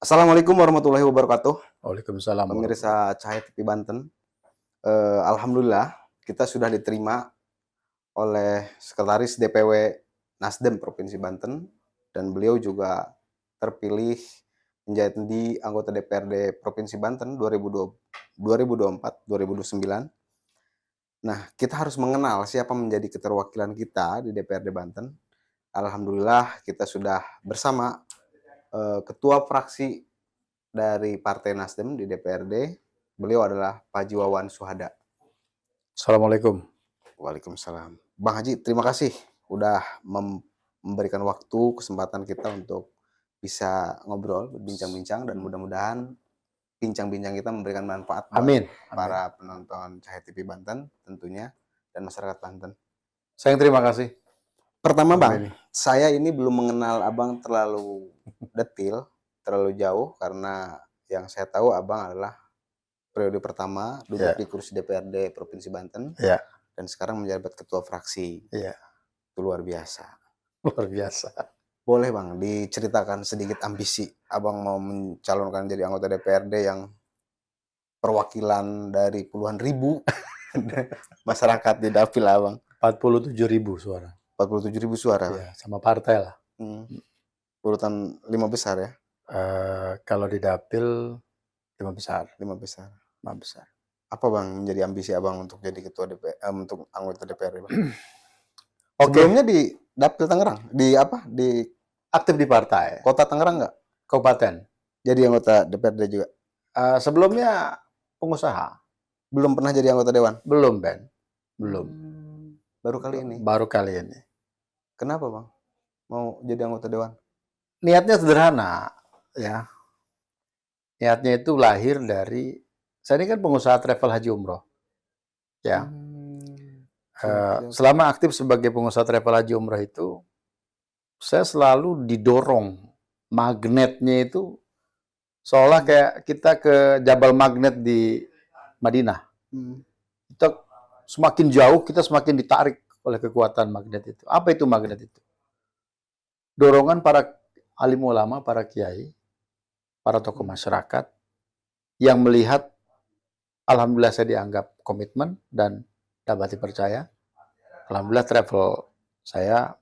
Assalamualaikum warahmatullahi wabarakatuh, Waalaikumsalam warahmatullahi. pemirsa Cahaya TV Banten. Alhamdulillah kita sudah diterima oleh Sekretaris DPW Nasdem Provinsi Banten dan beliau juga terpilih menjadi anggota DPRD Provinsi Banten 2024-2029. Nah, kita harus mengenal siapa menjadi keterwakilan kita di DPRD Banten. Alhamdulillah kita sudah bersama Ketua Fraksi dari Partai Nasdem di DPRD. Beliau adalah Pak Haji Wawan Suhada. Assalamualaikum. Waalaikumsalam. Bang Haji, terima kasih udah memberikan waktu, kesempatan kita untuk bisa ngobrol, berbincang-bincang, dan mudah-mudahan bincang-bincang kita memberikan manfaat buat Amin. para penonton Cahaya TV Banten tentunya dan masyarakat Banten. Saya yang terima kasih. Pertama Bang, Ini. saya ini belum mengenal Abang terlalu detil, terlalu jauh, karena yang saya tahu Abang adalah periode pertama duduk di kursi DPRD Provinsi Banten dan sekarang menjabat ketua fraksi. Itu luar biasa. Luar biasa. Boleh Bang diceritakan sedikit ambisi Abang mau mencalonkan jadi anggota DPRD yang perwakilan dari puluhan ribu masyarakat di dapil Abang. 47.000 suara. 47.000 suara. Ya, sama partai lah. Urutan 5 besar ya? Kalau di dapil 5 besar. 5 besar. 5 besar. Apa Bang menjadi ambisi Abang untuk jadi ketua DPR, untuk anggota DPR Bang? Sebelumnya di dapil Tangerang, di apa? Di aktif di partai. Kota Tangerang nggak? Kabupaten. Jadi anggota DPRD juga? Sebelumnya pengusaha. Belum pernah jadi anggota dewan? Belum, Ben. Belum. Baru kali ini? Baru kali ini. Kenapa Bang mau jadi anggota dewan? Niatnya sederhana, ya. Niatnya itu lahir dari, saya ini kan pengusaha travel haji umroh. Ya. Selama aktif sebagai pengusaha travel haji umroh itu, saya selalu didorong magnetnya itu seolah kayak kita ke Jabal Magnet di Madinah. Kita semakin jauh, kita semakin ditarik oleh kekuatan magnet itu. Apa itu magnet itu? Dorongan para alim ulama, para kiai, para tokoh masyarakat yang melihat, alhamdulillah saya dianggap komitmen dan dapat dipercaya. Alhamdulillah travel saya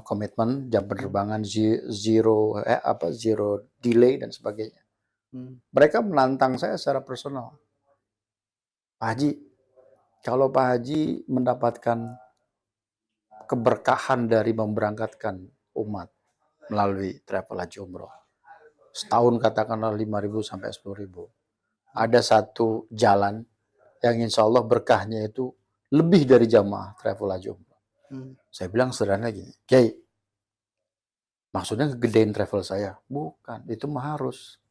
komitmen, jam penerbangan zero delay dan sebagainya. Mereka menantang saya secara personal. Pak Haji, kalau Pak Haji mendapatkan keberkahan dari memberangkatkan umat melalui travel haji umroh, setahun katakanlah 5.000 sampai 10.000, ada satu jalan yang insya Allah berkahnya itu lebih dari jamaah travel haji umroh. Saya bilang sederhana gini, Kiai, maksudnya ngegedein travel saya? Bukan, itu mah harus.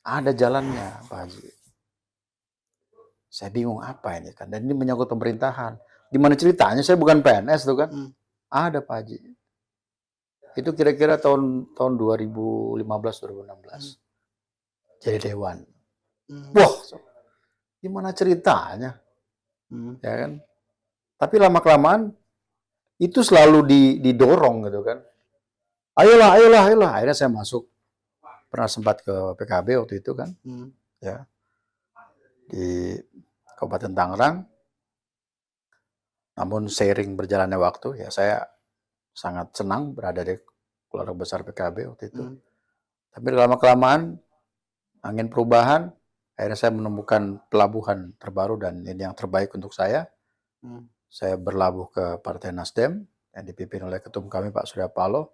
Ada jalannya, Pak Haji. Saya bingung apa ini kan, dan ini menyangkut pemerintahan. Gimana ceritanya? Saya bukan PNS tuh kan. Ada Pak Haji. Itu kira-kira tahun 2015-2016. Jadi dewan. Wah, gimana ceritanya? Ya kan? Tapi lama-kelamaan itu selalu didorong gitu kan. Ayolah. Akhirnya saya masuk. Pernah sempat ke PKB waktu itu kan. Ya. Di Kabupaten Tangerang. Namun seiring berjalannya waktu, ya saya sangat senang berada di keluarga besar PKB waktu itu. Tapi lama-kelamaan, angin perubahan, akhirnya saya menemukan pelabuhan terbaru dan ini yang terbaik untuk saya. Saya berlabuh ke Partai Nasdem yang dipimpin oleh ketum kami Pak Surya Paloh,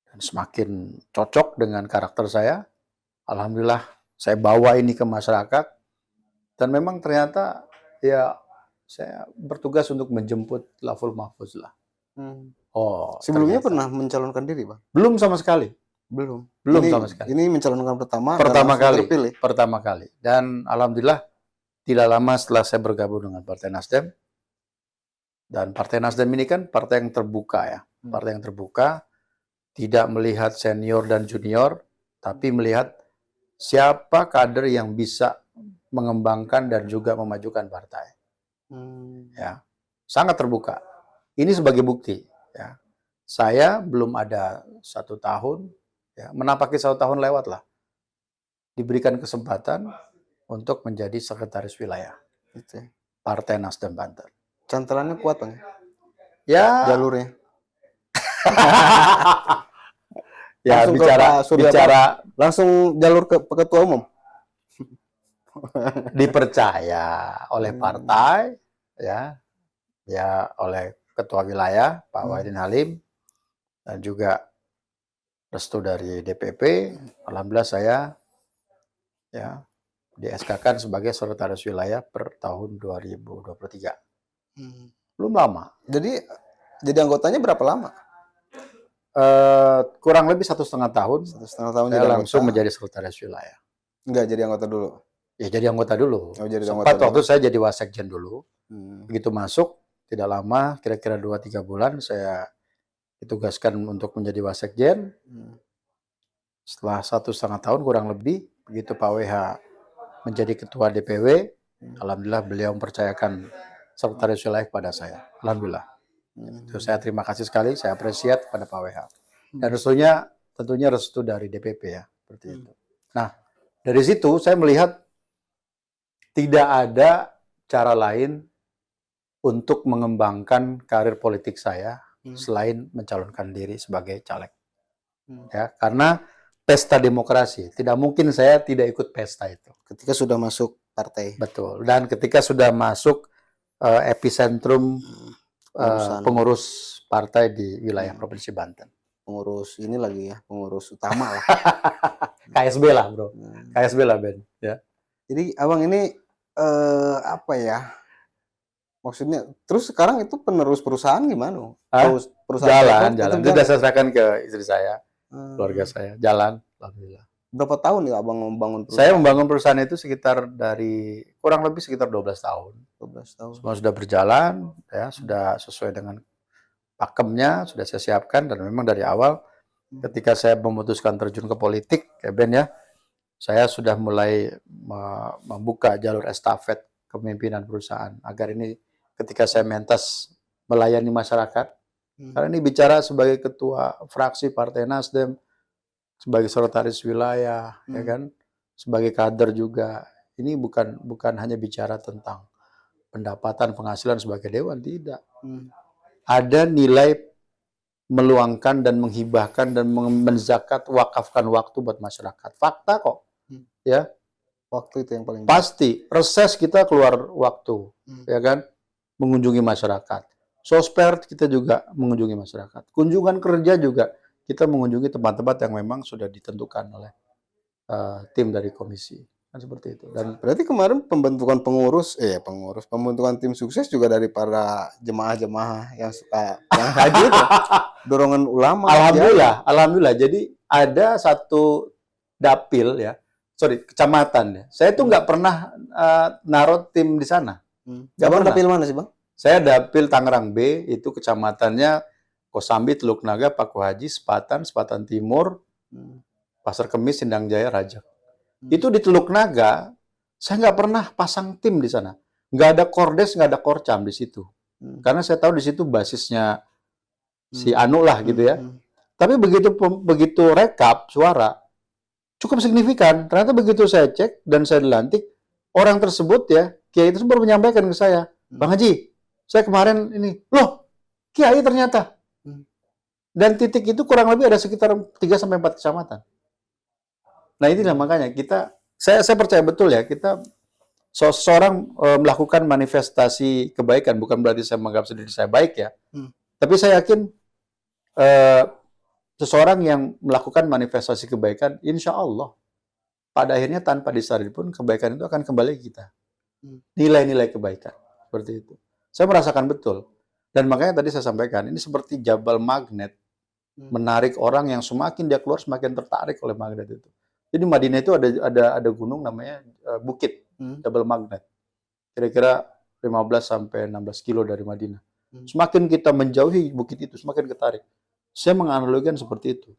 dan semakin cocok dengan karakter saya. Alhamdulillah saya bawa ini ke masyarakat, dan memang ternyata ya saya bertugas untuk menjemput Laful Mahfuz lah. Sebelumnya pernah mencalonkan diri Bang? Belum sama sekali. Belum ini, sama sekali. Ini mencalonkan pertama kali. Terpilih. Pertama kali. Dan alhamdulillah tidak lama setelah saya bergabung dengan Partai Nasdem. Dan Partai Nasdem ini kan partai yang terbuka ya. Partai yang terbuka, tidak melihat senior dan junior, tapi melihat siapa kader yang bisa mengembangkan dan juga memajukan partai. Ya, sangat terbuka. Ini sebagai bukti. Ya, saya belum ada 1 tahun ya, menapaki 1 tahun lewat lah, diberikan kesempatan untuk menjadi sekretaris wilayah Gitu ya. Partai Nasdem Banten. Cantelannya kuat Bang, Ya, jalurnya. ya Langsung ke bicara Pak Surya bicara langsung jalur ke ketua umum. dipercaya oleh partai, ya, ya oleh ketua wilayah Pak Wahidin Halim dan juga restu dari DPP. Alhamdulillah saya ya di SK-kan sebagai sekretaris wilayah per tahun 2023. Belum lama. Jadi anggotanya berapa lama? Kurang lebih 1,5 tahun 1,5 tahun saya jadi langsung anggota. menjadi sekretaris wilayah. Enggak jadi anggota dulu. Ya jadi anggota dulu. Oh, jadi Sempat anggota waktu dulu. saya jadi wasekjen dulu. Hmm. Begitu masuk, tidak lama, kira-kira 2-3 bulan saya ditugaskan untuk menjadi wasekjen. Setelah 1,5 tahun kurang lebih, begitu Pak WH menjadi ketua DPW, alhamdulillah beliau mempercayakan sekretaris wilayah kepada saya. Alhamdulillah. Itu saya terima kasih sekali, saya apresiat kepada Pak WH. Dan tentunya restu dari DPP ya, seperti itu. Nah, dari situ saya melihat tidak ada cara lain untuk mengembangkan karir politik saya selain mencalonkan diri sebagai caleg. Ya, karena pesta demokrasi, tidak mungkin saya tidak ikut pesta itu. Ketika sudah masuk partai. Betul. Dan ketika sudah masuk epicentrum pengurus partai di wilayah Provinsi Banten. Pengurus ini lagi ya, pengurus utama lah. KSB lah, Bro. KSB lah, Ben. Ya. Jadi Abang ini apa ya? Maksudnya terus sekarang itu penerus perusahaan gimana? Perusahaan jalan. Itu sudah saya serahkan ke istri saya, keluarga saya. Jalan, alhamdulillah. Berapa tahun ya Abang membangun perusahaan? Saya membangun perusahaan itu sekitar kurang lebih sekitar 12 tahun. 12 tahun. Semua sudah berjalan, ya, sudah sesuai dengan pakemnya, sudah saya siapkan, dan memang dari awal ketika saya memutuskan terjun ke politik, ya Ben ya, saya sudah mulai membuka jalur estafet kepemimpinan perusahaan agar ini ketika saya mentas melayani masyarakat, karena ini bicara sebagai ketua fraksi Partai Nasdem, sebagai sekretaris wilayah, ya kan, sebagai kader juga, ini bukan hanya bicara tentang pendapatan penghasilan sebagai dewan, tidak. Ada nilai meluangkan dan menghibahkan dan menzakat wakafkan waktu buat masyarakat. Fakta kok. Ya. Waktu itu yang paling pasti. Reses kita keluar waktu, ya kan? Mengunjungi masyarakat. Sosper kita juga mengunjungi masyarakat. Kunjungan kerja juga kita mengunjungi tempat-tempat yang memang sudah ditentukan oleh tim dari komisi. Kan seperti itu. Dan berarti kemarin pembentukan pembentukan tim sukses juga dari para jemaah-jemaah yang suka yang haji itu. Dorongan ulama. Alhamdulillah. Jadi ada satu dapil ya, kecamatan ya. Saya tuh nggak pernah naruh tim di sana. Abang dapil mana sih Bang? Saya dapil Tangerang B, itu kecamatannya Kosambi, Teluk Naga, Paku Haji, Sepatan Timur, Pasar Kemis, Sindang Jaya, Rajak. Itu di Teluk Naga, saya nggak pernah pasang tim di sana. Nggak ada kordes, nggak ada korcam di situ. Karena saya tahu di situ basisnya si Anu lah gitu ya. Tapi begitu rekap suara, cukup signifikan. Ternyata begitu saya cek dan saya dilantik, orang tersebut ya, Kiai itu baru menyampaikan ke saya, Bang Haji, saya kemarin ini, loh, Kiai ternyata. Dan titik itu kurang lebih ada sekitar 3-4 kecamatan. Nah inilah makanya saya percaya betul ya, kita seseorang melakukan manifestasi kebaikan, bukan berarti saya menganggap diri saya baik ya, tapi saya yakin seseorang yang melakukan manifestasi kebaikan, insya Allah pada akhirnya tanpa disadari pun kebaikan itu akan kembali ke kita. Nilai-nilai kebaikan seperti itu. Saya merasakan betul. Dan makanya tadi saya sampaikan, ini seperti jabal magnet, menarik orang yang semakin dia keluar semakin tertarik oleh magnet itu. Jadi Madinah itu ada gunung namanya Bukit Jabal Magnet. Kira-kira 15-16 kilo dari Madinah. Semakin kita menjauhi bukit itu, semakin ketarik. Saya menganalogikan seperti itu.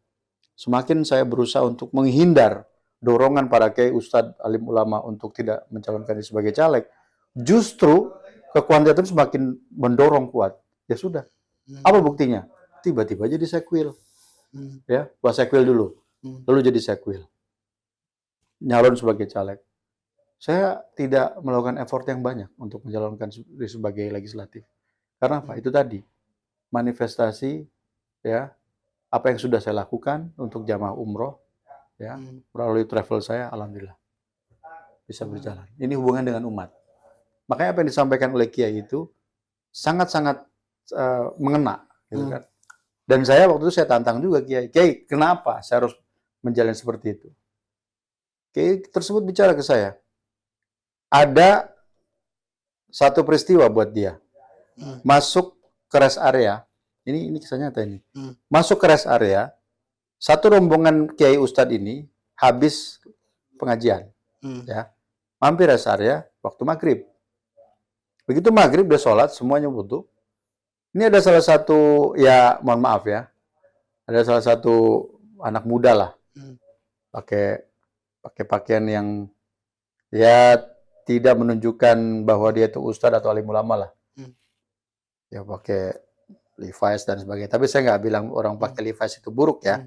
Semakin saya berusaha untuk menghindar dorongan para kiai, ustadz, alim ulama untuk tidak mencalonkan diri sebagai caleg, justru kekuatan itu semakin mendorong kuat. Ya sudah. Apa buktinya? Tiba-tiba jadi sekwil. Ya, buat sekwil dulu. lalu jadi sekwil, nyalon sebagai caleg. Saya tidak melakukan effort yang banyak untuk menjalankan diri sebagai legislatif. Karena apa? Itu tadi, manifestasi ya apa yang sudah saya lakukan untuk jamaah umroh ya melalui travel saya, alhamdulillah bisa berjalan. Ini hubungan dengan umat. Makanya apa yang disampaikan oleh Kiai itu sangat-sangat mengena, gitu kan. Dan saya waktu itu saya tantang juga Kiai, Kiai kenapa saya harus menjalani seperti itu? Kiai tersebut bicara ke saya, ada satu peristiwa buat dia, masuk ke rest area, ini kisah nyata ini, masuk ke rest area, satu rombongan Kiai Ustadz ini habis pengajian, ya, mampir rest area waktu maghrib. Begitu maghrib udah sholat, semuanya wudhu. Ini ada salah satu, ya mohon maaf ya, ada salah satu anak muda lah, pakai pakaian yang ya tidak menunjukkan bahwa dia itu ustadz atau alim ulama lah. Ya pakai Levi's dan sebagainya. Tapi saya nggak bilang orang pakai Levi's itu buruk ya.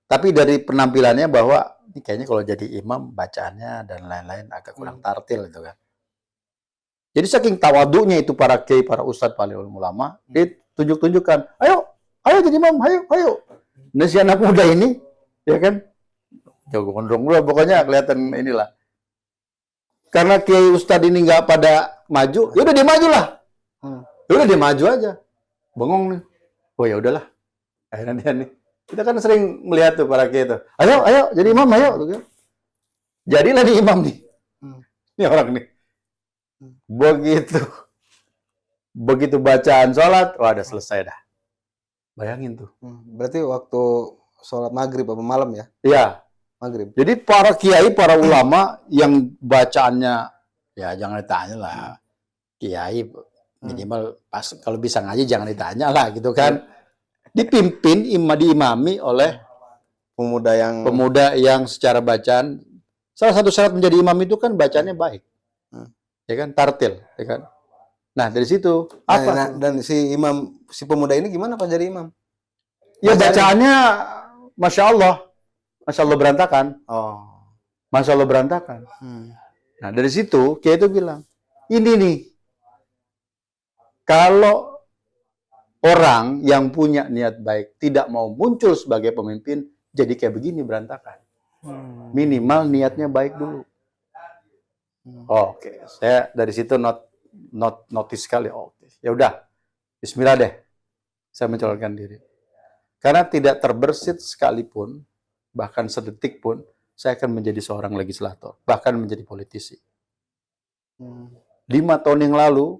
Tapi dari penampilannya bahwa ini kayaknya kalau jadi imam bacaannya dan lain-lain agak kurang tartil gitu kan. Jadi saking tawadunya itu para kiai, para ustadz, para alim ulama, ditunjuk-tunjukkan, ayo jadi imam, ayo. Nah si anak muda ini, ya kan, jago gondrong dulu, pokoknya kelihatan inilah. Karena kiai ustadz ini nggak pada maju, ya udah dia maju lah. Ya udah dia maju aja. Bengong nih. Oh ya udahlah. Akhirnya dia nih. Kita kan sering melihat tuh para kiai itu. Ayo jadi imam, ayo. Tuh, kan. Jadilah nih imam nih. Ini orang nih. Begitu bacaan sholat, wah udah selesai dah. Bayangin tuh. Berarti waktu sholat maghrib apa malam ya? Iya. Maghrib. Jadi para kiai, para ulama yang bacaannya, ya jangan ditanya lah. Kiai minimal pas kalau bisa ngaji jangan ditanya lah gitu kan. Dipimpin, diimami oleh pemuda yang secara bacaan, salah satu syarat menjadi imam itu kan bacaannya baik. Ya kan, tartil, ya kan. Nah, dari situ apa? Dan si pemuda ini gimana Pak jadi imam? Ya bacaannya Masya Allah berantakan. Masya Allah berantakan. Nah, dari situ Kiai itu bilang, ini nih, kalau orang yang punya niat baik tidak mau muncul sebagai pemimpin, jadi kayak begini berantakan. Minimal niatnya baik dulu. Oke, saya dari situ notice sekali. Ya udah, Bismillah deh, saya mencalonkan diri. Karena tidak terbersit sekalipun, bahkan sedetik pun, saya akan menjadi seorang legislator, bahkan menjadi politisi. 5 tahun yang lalu,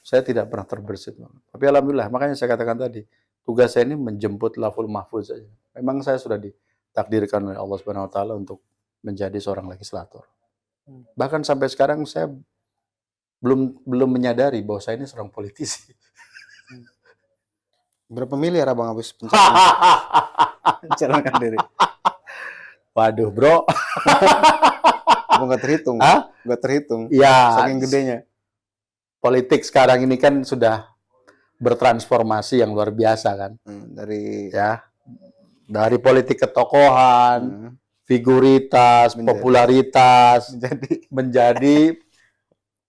saya tidak pernah terbersit. Tapi alhamdulillah, makanya saya katakan tadi, tugas saya ini menjemput laful mahfuz saja. Memang saya sudah ditakdirkan oleh Allah Subhanahu Wa Taala untuk menjadi seorang legislator. Bahkan sampai sekarang saya belum menyadari bahwa saya ini seorang politisi. Berapa miliar abang habis mencalonkan diri? Waduh bro. Nggak terhitung. Nggak terhitung. Ya. Saking gedenya. Politik sekarang ini kan sudah bertransformasi yang luar biasa kan. Dari politik ketokohan, figuritas, popularitas, menjadi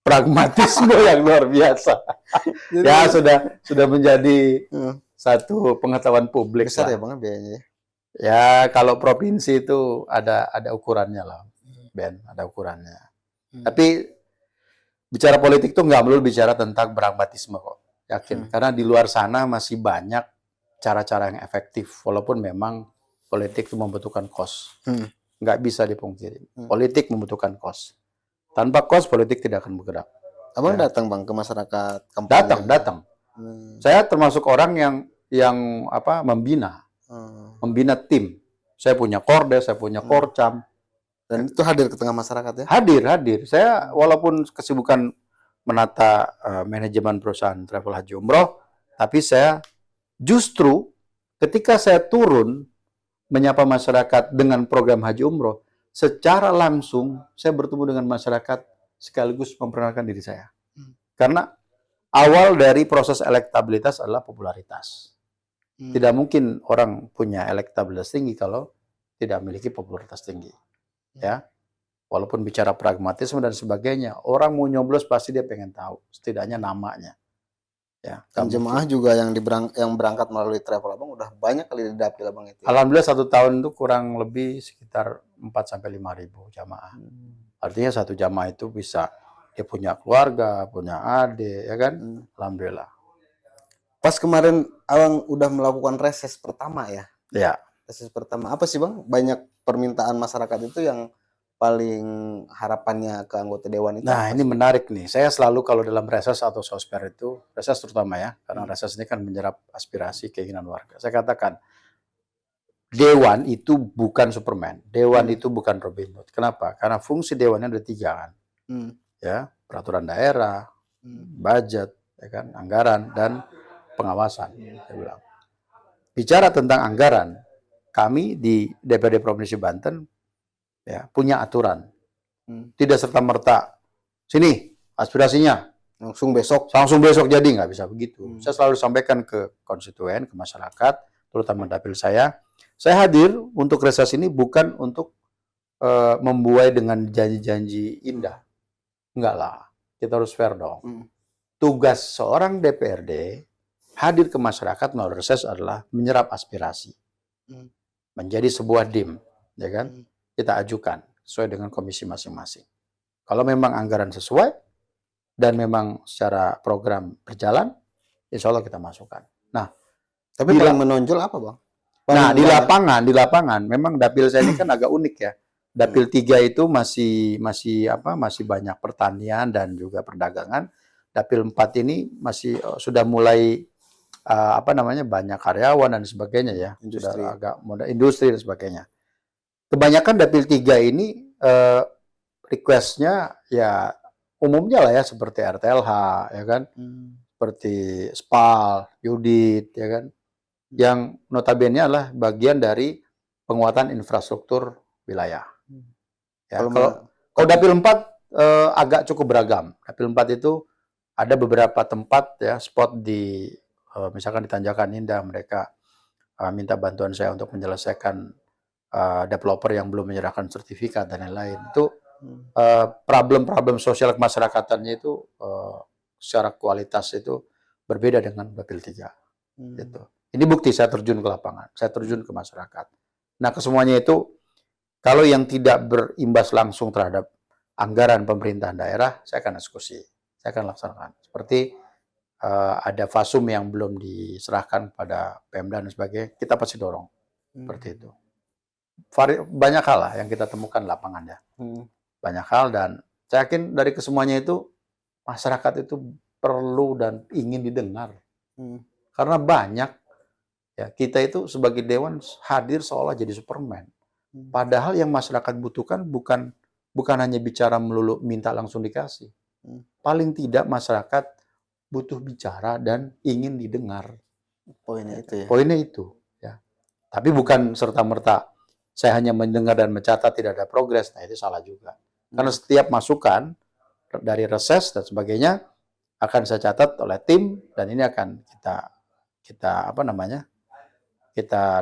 pragmatisme yang luar biasa. Ya sudah menjadi satu pengetahuan publik. Besar ya Bang biayanya? Ya kalau provinsi itu ada ukurannya lah, Ben, ada ukurannya. Tapi bicara politik tuh nggak melulu bicara tentang pragmatisme kok, yakin. Karena di luar sana masih banyak cara-cara yang efektif, walaupun memang politik itu membutuhkan cost. Nggak bisa dipungkiri. Politik membutuhkan cost. Tanpa cost, politik tidak akan bergerak. Abang datang Bang ke masyarakat kampanye? Datang. Saya termasuk orang yang membina tim. Saya punya kordes, saya punya korcam. Dan itu hadir ke tengah masyarakat ya? Hadir. Saya walaupun kesibukan menata manajemen perusahaan travel haji umroh, tapi saya justru ketika saya turun menyapa masyarakat dengan program haji umroh, secara langsung saya bertemu dengan masyarakat sekaligus memperkenalkan diri saya. Karena awal dari proses elektabilitas adalah popularitas. Tidak mungkin orang punya elektabilitas tinggi kalau tidak memiliki popularitas tinggi. Ya, walaupun bicara pragmatisme dan sebagainya, orang mau nyoblos pasti dia pengen tahu, setidaknya namanya. Ya, Dan jemaah juga yang berangkat melalui travel abang udah banyak kali di dapil abang itu. Alhamdulillah 1 tahun itu kurang lebih sekitar 4 sampai 5 ribu jamaah. Artinya satu jamaah itu bisa dia punya keluarga, punya adik, ya kan? Alhamdulillah. Pas kemarin abang udah melakukan reses pertama ya? Ya. Reses pertama apa sih bang? Banyak permintaan masyarakat itu yang paling harapannya ke anggota dewan itu. Nah, ini menarik nih. Saya selalu kalau dalam reses atau sosper itu, reses terutama ya, karena reses ini kan menyerap aspirasi keinginan warga. Saya katakan, dewan itu bukan Superman. Dewan itu bukan Robin Hood. Kenapa? Karena fungsi dewannya ada 3 kan. Ya, peraturan daerah, budget, ya kan, anggaran dan pengawasan. Saya bilang. Bicara tentang anggaran, kami di DPRD Provinsi Banten ya punya aturan. Tidak serta-merta sini aspirasinya langsung besok jadi, nggak bisa begitu. Saya selalu sampaikan ke konstituen, ke masyarakat, terutama dapil saya hadir untuk reses ini bukan untuk membuai dengan janji-janji indah. Enggak lah, kita harus fair dong. Tugas seorang DPRD hadir ke masyarakat melalui reses adalah menyerap aspirasi. Menjadi sebuah DIM, ya kan? Kita ajukan sesuai dengan komisi masing-masing. Kalau memang anggaran sesuai dan memang secara program berjalan, insya Allah kita masukkan. Nah, tapi paling menonjol apa bang? Nah, di lapangan, memang dapil saya ini kan agak unik ya. Dapil 3 itu masih banyak pertanian dan juga perdagangan. Dapil 4 ini masih sudah mulai banyak karyawan dan sebagainya ya. Industri. Sudah agak industri dan sebagainya. Kebanyakan dapil 3 ini request-nya ya umumnya lah ya seperti RTLH ya kan, seperti SPAL, Yudit ya kan, yang notabene adalah bagian dari penguatan infrastruktur wilayah. Ya, kalau dapil 4 agak cukup beragam. Dapil 4 itu ada beberapa tempat ya spot di misalkan di Tanjakan Indah mereka minta bantuan saya untuk menyelesaikan developer yang belum menyerahkan sertifikat dan lain-lain. Itu problem-problem sosial kemasyarakatannya itu secara kualitas itu berbeda dengan dapil 3. Gitu. Ini bukti saya terjun ke lapangan, saya terjun ke masyarakat. Nah, kesemuanya itu kalau yang tidak berimbas langsung terhadap anggaran pemerintahan daerah, saya akan eksekusi, saya akan laksanakan. Seperti ada fasum yang belum diserahkan pada Pemda dan sebagainya, kita pasti dorong. Seperti itu. Banyak hal lah yang kita temukan di lapangan ya. Banyak hal dan saya yakin dari kesemuanya itu masyarakat itu perlu dan ingin didengar. Karena banyak ya kita itu sebagai dewan hadir seolah jadi Superman. Padahal yang masyarakat butuhkan bukan hanya bicara melulu minta langsung dikasih. Paling tidak masyarakat butuh bicara dan ingin didengar. Poinnya itu ya. Poinnya itu ya. Tapi bukan serta-merta saya hanya mendengar dan mencatat tidak ada progres. Nah, itu salah juga. Karena setiap masukan dari reses dan sebagainya akan saya catat oleh tim dan ini akan kita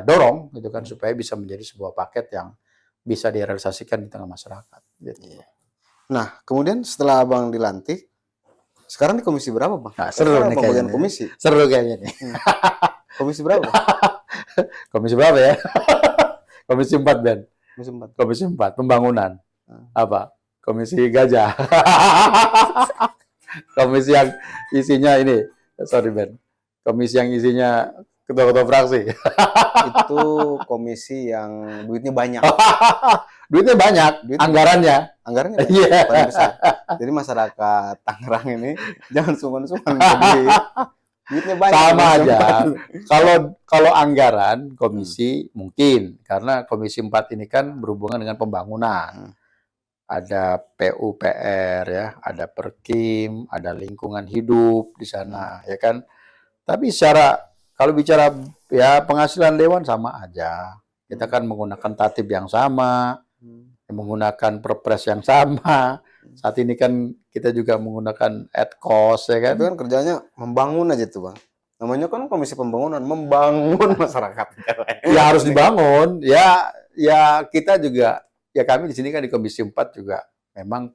dorong gitu kan supaya bisa menjadi sebuah paket yang bisa direalisasikan di tengah masyarakat. Gitu. Nah, kemudian setelah abang dilantik, sekarang di komisi berapa bang? Nah, seru nih kayaknya. Komisi. Seru kayaknya nih. Komisi berapa? Komisi berapa ya? Komisi 4, Ben. Komisi 4. Pembangunan. Apa? Komisi gajah. Komisi yang isinya ini, sorry Ben. Komisi yang isinya ketua-ketua fraksi. Itu komisi yang duitnya banyak. Duitnya banyak, anggarannya banyak, paling besar. Jadi masyarakat Tangerang ini jangan sungkan-sungkan duitnya banyak. Sama aja. Kalau anggaran komisi mungkin karena komisi 4 ini kan berhubungan dengan pembangunan. Ada PUPR ya, ada Perkim, ada lingkungan hidup di sana ya kan. Tapi kalau bicara ya penghasilan dewan sama aja. Kita kan menggunakan tatib yang sama, menggunakan perpres yang sama. Saat ini kan kita juga menggunakan ad cost ya kan. Itu kan kerjanya membangun aja tuh bang. Namanya kan Komisi Pembangunan, membangun masyarakat. Ya harus dibangun. Ya kita juga, ya kami di sini kan di Komisi 4 juga memang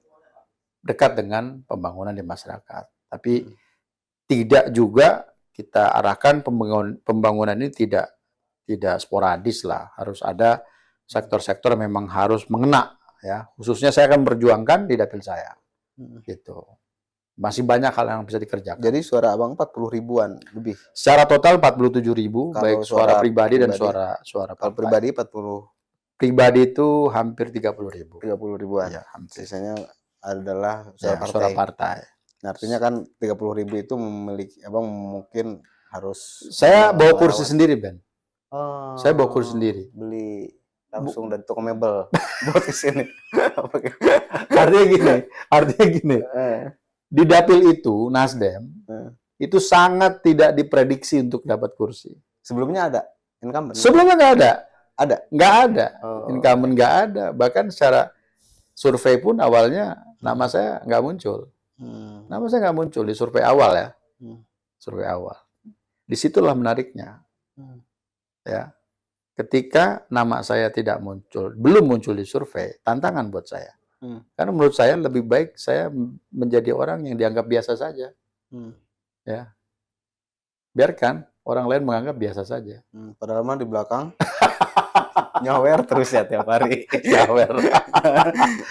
dekat dengan pembangunan di masyarakat. Tapi tidak juga kita arahkan pembangunan ini tidak sporadis lah. Harus ada sektor-sektor yang memang harus mengena, ya. Khususnya saya akan berjuangkan di dapil saya. Gitu. Masih banyak hal yang bisa dikerjakan. Jadi suara abang 40 ribuan lebih. Secara total 47.000, Kalau baik suara pribadi dan pribadi, suara kalau partai. pribadi 40 Pribadi itu hampir 30.000. 30 ribuan. Ya, hampir. Sisanya adalah Ya, suara partai. Nah, artinya kan 30.000 itu memiliki abang mungkin harus. Saya bawa kursi sendiri, Ben. Oh, Saya bawa kursi sendiri. Beli langsung dari toko mebel buat ke sini. Artinya gini. Di dapil itu Nasdem itu sangat tidak diprediksi untuk dapat kursi. Sebelumnya ada incumbent? Sebelumnya nggak ada. Ada? Nggak ada. Oh. Incumbent nggak ada. Bahkan secara survei pun awalnya nama saya nggak muncul. Nama saya nggak muncul di survei awal ya. Survei awal. Disitulah menariknya. Ya. Ketika nama saya tidak muncul, belum muncul di survei, tantangan buat saya. Karena menurut saya lebih baik saya menjadi orang yang dianggap biasa saja. Ya. Biarkan orang lain menganggap biasa saja. Padahal mah di belakang nyawer terus ya tiap hari. Nyawer.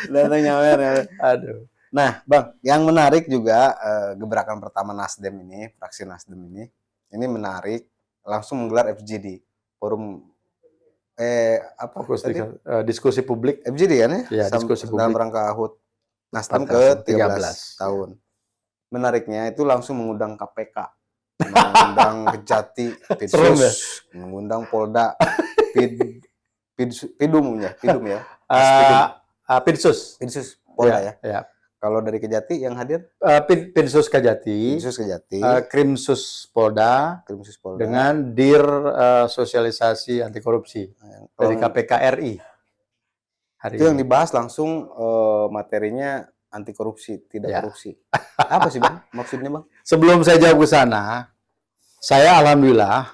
Datang nyawer. Aduh. Nah, Bang, yang menarik juga gebrakan pertama Nasdem ini, fraksi Nasdem ini menarik, langsung menggelar FGD, forum diskusi publik. FGD kan ya? Ya, diskusi publik. Dalam rangka HUT Nasdem ke-13 tahun. Menariknya itu langsung mengundang KPK, mengundang Kejati, Pidsus, mengundang Polda, Pidum ya. Pidsus, Polda ya. Ya. Kalau dari Kejati yang hadir? Pidsus Kejati, Krimsus Polda, dengan Dir Sosialisasi Anti Korupsi dari KPK RI. Itu yang dibahas langsung materinya anti korupsi, tidak korupsi. Apa sih Bang maksudnya Bang? Sebelum saya jawab ke sana, saya alhamdulillah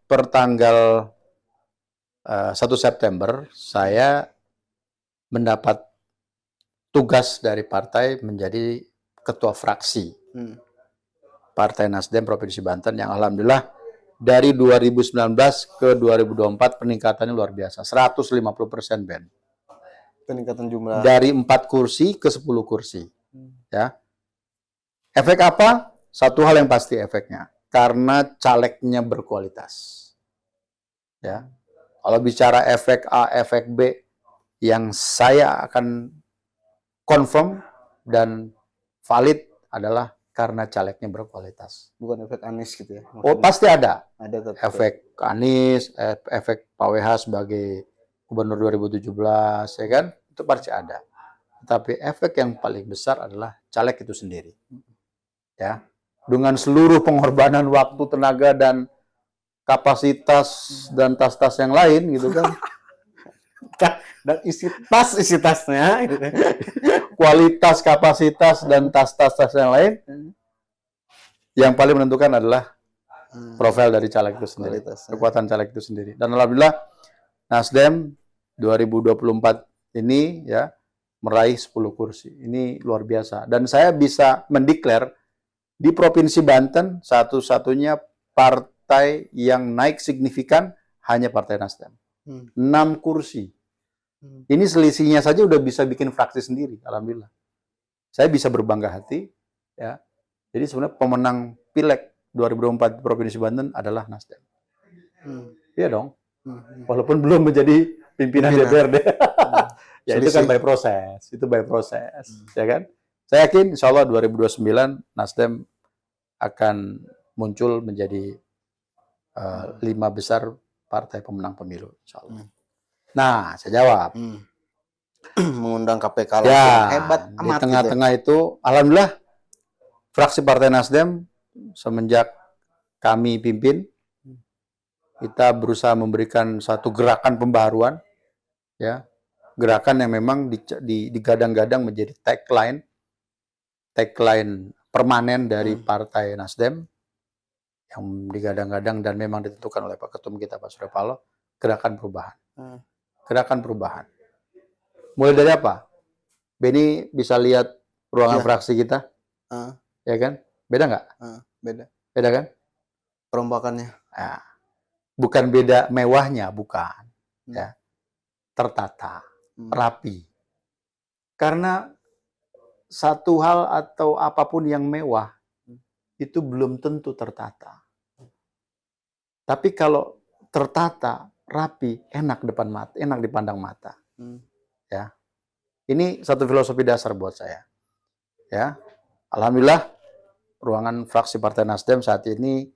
per tanggal 1 September saya mendapat tugas dari partai menjadi ketua fraksi Partai Nasdem Provinsi Banten yang alhamdulillah dari 2019 ke 2024 peningkatannya luar biasa, 150%, Ben. Peningkatan jumlah dari 4 kursi ke 10 kursi. Ya. Efek apa? Satu hal yang pasti efeknya, karena calegnya berkualitas. Ya. Kalau bicara efek A, efek B, yang saya akan confirm dan valid adalah karena calegnya berkualitas. Bukan efek Anies gitu ya? Maksudnya. Oh, pasti ada. Ada efek Anies, efek Pak WH sebagai Gubernur 2017, ya kan? Itu pasti ada. Tapi efek yang paling besar adalah caleg itu sendiri. Ya. Dengan seluruh pengorbanan waktu, tenaga, dan kapasitas dan tas-tas yang lain gitu kan. Dan isi tasnya kualitas, kapasitas, dan tas-tas yang lain, yang paling menentukan adalah profil dari caleg itu sendiri, kekuatan caleg itu sendiri. Dan alhamdulillah Nasdem 2024 ini ya meraih 10 kursi. Ini luar biasa. Dan saya bisa mendeklar di Provinsi Banten satu-satunya partai yang naik signifikan hanya Partai Nasdem. 6 kursi. Ini selisihnya saja udah bisa bikin fraksi sendiri, alhamdulillah. Saya bisa berbangga hati, ya. Jadi sebenarnya pemenang Pileg 2024 Provinsi Banten adalah Nasdem. Iya dong. Walaupun belum menjadi pimpinan DPRD. Ya itu kan by proses, ya kan? Saya yakin insya Allah 2029 Nasdem akan muncul menjadi 5 besar partai pemenang pemilu, insya Allah. Nah, saya jawab. Mengundang KPK langsung hebat amat. Di tengah-tengah itu, alhamdulillah fraksi Partai Nasdem semenjak kami pimpin, kita berusaha memberikan satu gerakan pembaharuan, ya, gerakan yang memang digadang-gadang menjadi tagline permanen dari Partai Nasdem, yang digadang-gadang dan memang ditentukan oleh Pak Ketum kita Pak Surya Paloh, gerakan perubahan. Gerakan perubahan. Mulai dari apa? Benny bisa lihat ruangan fraksi kita, ya kan? Beda nggak? Beda. Beda kan? Perombakannya. Nah, bukan beda mewahnya, bukan. Ya, tertata, rapi. Karena satu hal atau apapun yang mewah itu belum tentu tertata. Tapi kalau tertata, rapi, enak depan mata, enak dipandang mata. Ya. Ini satu filosofi dasar buat saya. Ya. Alhamdulillah ruangan fraksi Partai Nasdem saat ini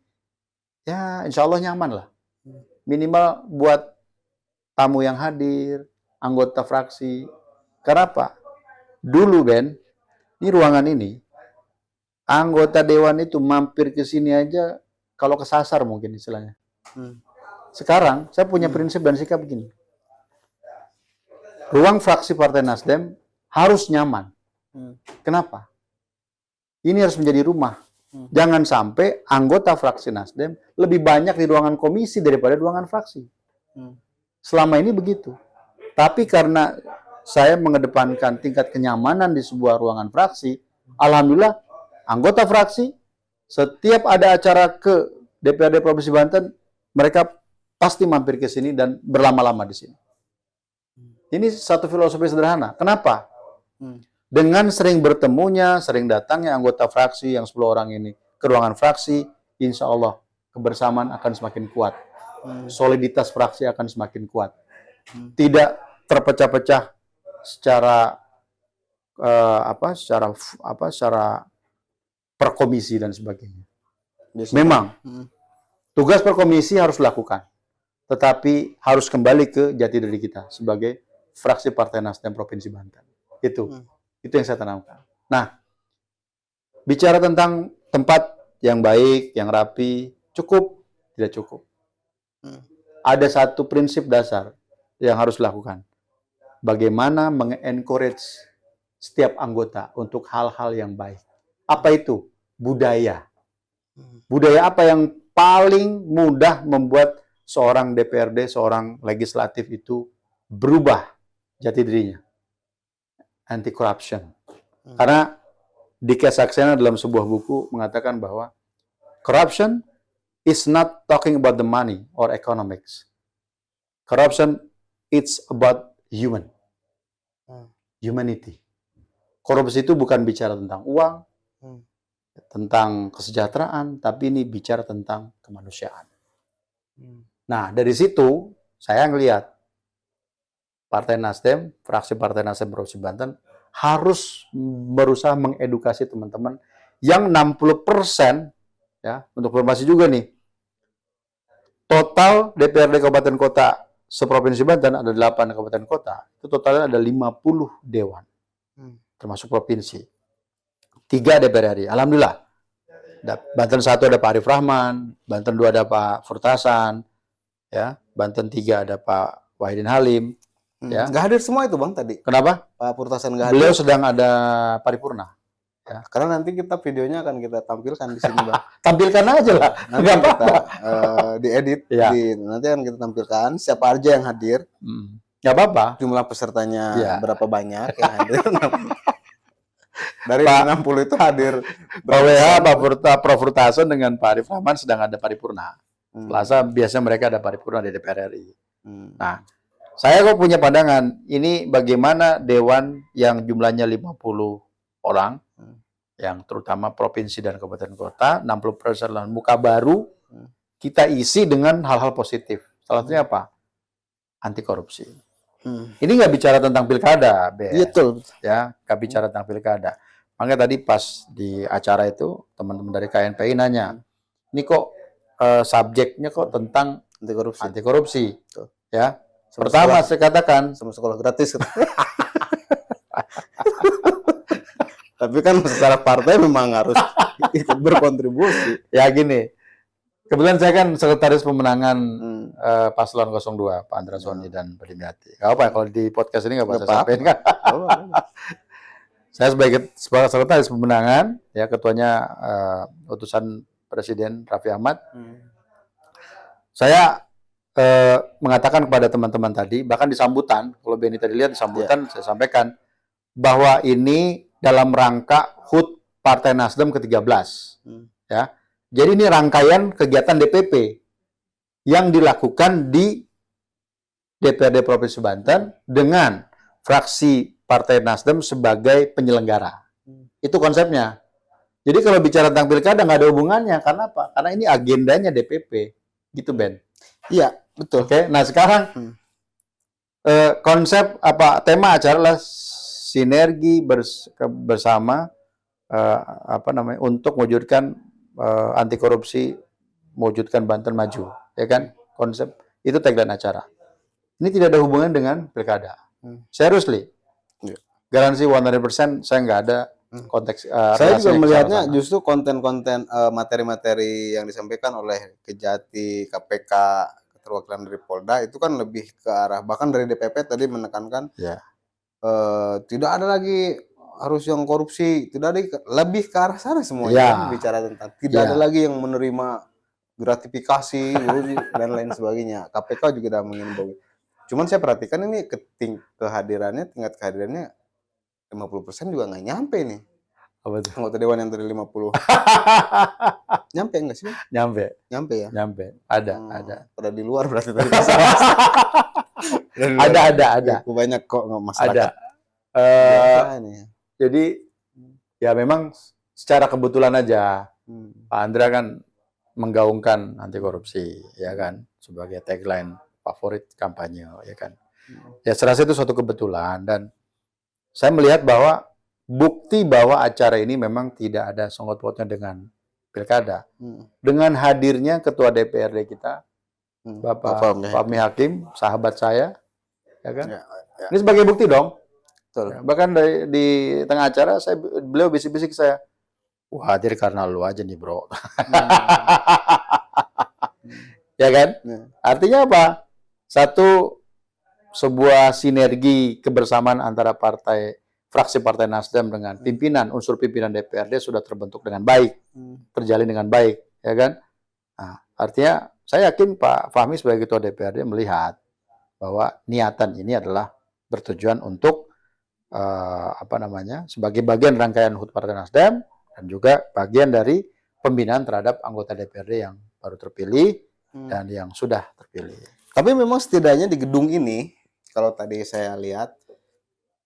ya insya Allah nyaman lah. Minimal buat tamu yang hadir, anggota fraksi. Karena apa? Dulu Ben, ini ruangan ini, anggota dewan itu mampir ke sini aja kalau kesasar mungkin istilahnya. Sekarang saya punya prinsip dan sikap begini. Ruang fraksi Partai Nasdem harus nyaman. Kenapa? Ini harus menjadi rumah. Jangan sampai anggota fraksi Nasdem lebih banyak di ruangan komisi daripada ruangan fraksi. Selama ini begitu. Tapi karena saya mengedepankan tingkat kenyamanan di sebuah ruangan fraksi, alhamdulillah anggota fraksi setiap ada acara ke DPRD Provinsi Banten, mereka pasti mampir ke sini dan berlama-lama di sini. Ini satu filosofi sederhana. Kenapa? Dengan sering bertemunya, sering datangnya anggota fraksi yang 10 orang ini ke ruangan fraksi, insya Allah kebersamaan akan semakin kuat. Soliditas fraksi akan semakin kuat. Tidak terpecah-pecah secara secara per komisi dan sebagainya. Memang tugas per komisi harus dilakukan, tetapi harus kembali ke jati diri kita sebagai fraksi Partai Nasdem Provinsi Banten. Itu yang saya tanamkan. Nah, bicara tentang tempat yang baik, yang rapi, cukup, tidak cukup. Ada satu prinsip dasar yang harus dilakukan. Bagaimana meng-encourage setiap anggota untuk hal-hal yang baik. Apa itu? Budaya. Budaya apa yang paling mudah membuat seorang DPRD, seorang legislatif itu berubah jati dirinya? Anti corruption. Karena Dika Saksena dalam sebuah buku mengatakan bahwa corruption is not talking about the money or economics. Corruption it's about humanity. Korupsi itu bukan bicara tentang uang, tentang kesejahteraan, tapi ini bicara tentang kemanusiaan. Nah, dari situ saya ngelihat Partai Nasdem, fraksi Partai Nasdem Provinsi Banten harus berusaha mengedukasi teman-teman yang 60%, ya, untuk informasi juga nih, total DPRD Kabupaten Kota seprovinsi Banten ada 8 kabupaten kota, itu totalnya ada 50 dewan, termasuk provinsi. 3 DPR RI. Alhamdulillah. Banten 1 ada Pak Arif Rahman, Banten 2 ada Pak Furtasan, ya, Banten 3 ada Pak Wahidin Halim. Ya. Nggak hadir semua itu Bang tadi. Kenapa? Pak Furtasan nggak hadir. Beliau sedang ada paripurna. Ya. Karena nanti kita videonya akan kita tampilkan di sini Bang. Tampilkan aja lah. Nanti kita diedit, ya. Nanti akan kita tampilkan siapa aja yang hadir. Nggak apa-apa. Jumlah pesertanya berapa banyak yang hadir. Dari Pak, 60 itu hadir Pak WH, Pak Furtasan dengan Pak Arif Rahman sedang ada paripurna. Selasa biasanya mereka ada paripurna di DPR RI. Nah, saya kok punya pandangan, ini bagaimana dewan yang jumlahnya 50 orang, yang terutama provinsi dan kabupaten kota, 60% muka baru, kita isi dengan hal-hal positif. Salah satunya apa? Anti korupsi. Ini nggak bicara tentang pilkada, betul. Ya, nggak bicara tentang pilkada. Makanya tadi pas di acara itu teman-teman dari KNPI nanya, ini kok subjeknya kok tentang anti korupsi, ya. Pertama saya katakan sama sekolah gratis. Tapi kan secara partai memang harus ikut berkontribusi. Ya gini, kebetulan saya kan sekretaris pemenangan Paslon 02, Pak Andra Soni dan Pak Dimyati. Gak apa ya kalau di podcast ini nggak saya sampaikan kan? Saya sebagai sekretaris pemenangan, ya ketuanya utusan Presiden Raffi Ahmad, saya mengatakan kepada teman-teman tadi, bahkan di sambutan, kalau Benny tadi lihat di sambutan, saya sampaikan bahwa ini dalam rangka HUT Partai Nasdem ke-13. Ya. Jadi ini rangkaian kegiatan DPP yang dilakukan di DPRD Provinsi Banten dengan fraksi Partai Nasdem sebagai penyelenggara. Itu konsepnya. Jadi kalau bicara tentang pilkada nggak ada hubungannya. Karena apa? Karena ini agendanya DPP. Gitu, Ben. Iya, betul. Oke, nah sekarang konsep tema acara adalah sinergi bersama untuk mewujudkan anti korupsi, mewujudkan Banten maju, ya kan? Konsep itu tagline acara. Ini tidak ada hubungan dengan pilkada. Seriously, garansi 100% saya nggak ada konteks. Saya juga melihatnya justru konten-konten materi-materi yang disampaikan oleh Kejati, KPK, keterwakilan dari Polda itu kan lebih ke arah, bahkan dari DPP tadi menekankan tidak ada lagi harus yang korupsi, tidak ada, lebih ke arah sana semuanya, bicara tentang tidak ada lagi yang menerima gratifikasi dan lain sebagainya. KPK juga sudah mengimbau. Cuman saya perhatikan ini tingkat kehadirannya 50% juga nggak nyampe nih. Apa itu? Anggota dewan yang dari 50. Nyampe nggak sih? Nyampe ya? Nyampe. Ada. Pada di luar berarti tadi. Ada. Banyak kok masyarakat. Ada. Jadi ya memang secara kebetulan aja Pak Andra kan menggaungkan anti korupsi, ya kan, sebagai tagline favorit kampanye, ya kan. Ya saya rasa itu suatu kebetulan, dan saya melihat bahwa bukti bahwa acara ini memang tidak ada sangkut pautnya dengan pilkada. Dengan hadirnya Ketua DPRD kita, Bapak Fahmi Hakim, sahabat saya, ya kan. Ini sebagai bukti dong. Betul. Bahkan di tengah acara beliau bisik-bisik saya, wah hadir karena lu aja nih bro. Ya kan? Artinya apa? Sebuah sinergi kebersamaan antara fraksi Partai Nasdem dengan unsur pimpinan DPRD sudah terbentuk dengan baik, terjalin dengan baik, ya kan? Nah, artinya saya yakin Pak Fahmi sebagai Ketua DPRD melihat bahwa niatan ini adalah bertujuan untuk sebagai bagian rangkaian HUT Partai Nasdem dan juga bagian dari pembinaan terhadap anggota DPRD yang baru terpilih dan yang sudah terpilih. Tapi memang setidaknya di gedung ini, kalau tadi saya lihat,